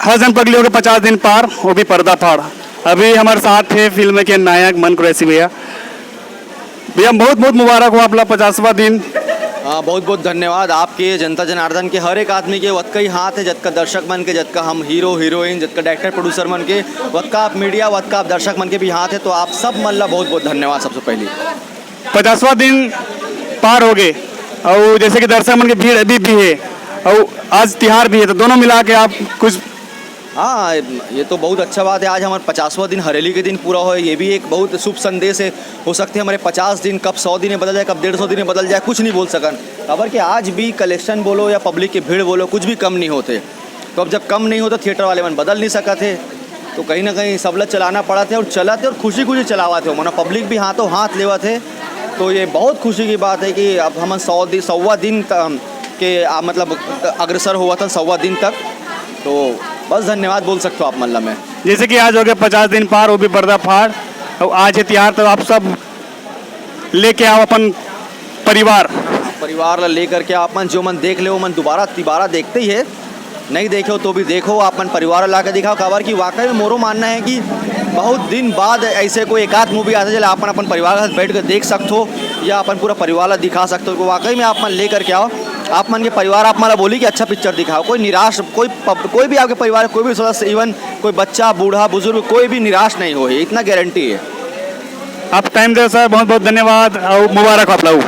हसन पगलियों के 50 दिन पार, वो भी पर्दाफाड़। अभी हमारे साथ थे फिल्म के नायक मन कुरैशी भैया। भैया बहुत बहुत मुबारक हो आपला 50वां दिन। बहुत बहुत धन्यवाद आपके जनता जनार्दन के हर एक आदमी के वत का ही हाथ है, जतका दर्शक मन के, जतका हम हीरो हीरोइन, जतका डायरेक्टर प्रोड्यूसर मन के, वत का आप मीडिया, वत का आप दर्शक मन के भी हाथ है। तो आप सब मन ला बहुत बहुत धन्यवाद। सबसे पहले 50वां दिन पार हो गए और जैसे कि दर्शक मन की भीड़ अभी भी है और आज तिहार भी है, तो दोनों मिला के आप कुछ। हाँ, ये तो बहुत अच्छा बात है। आज हमारा 50वां दिन हरेली के दिन पूरा हो, ये भी एक बहुत शुभ संदेश है। हो सकते हैं हमारे 50 दिन कब 100 दिन में बदल जाए, कब 150 दिन में बदल जाए, कुछ नहीं बोल सकन। खबर कि आज भी कलेक्शन बोलो या पब्लिक की भीड़ बोलो, कुछ भी कम नहीं होते। तो अब जब कम नहीं होता, थिएटर वाले मन बदल नहीं सका थे, तो कहीं ना कहीं सब लोग चलाना पड़ा थे और चलाते और खुशी खुशी चलावा थे। माना पब्लिक भी हाथों हाथ लेवा थे। तो ये बहुत खुशी की बात है कि अब हम 100वां दिन के मतलब अग्रसर हुआ था 100वां दिन तक। तो बस धन्यवाद बोल सकते हो आप मल्ला में। जैसे कि आज हो गया 50 दिन पार, वो भी पर्दाफाड़ और आज है तिहार, तो आप सब लेके आओ अपन परिवार ला लेकर के आप मन जो मन देख ले वो मन दोबारा देखते ही है। नहीं देखे हो तो भी देखो, अपन परिवार ला के दिखाओ। खबर कि वाकई में मोरो मानना है कि बहुत दिन बाद ऐसे कोई एकाध मूवी आता है जब अपन परिवार के साथ बैठ कर देख सकते हो या अपन पूरा परिवार ला दिखा सकते हो। वाकई में आप मन ले करके आओ, आप मन के परिवार आप मला बोली कि अच्छा पिक्चर दिखाओ। कोई निराश, कोई भी आपके परिवार कोई भी सदस्य, इवन कोई बच्चा, बूढ़ा, बुजुर्ग, कोई भी निराश नहीं हो, इतना गारंटी है। आप टाइम दे सर, बहुत बहुत धन्यवाद और मुबारक आप लोग।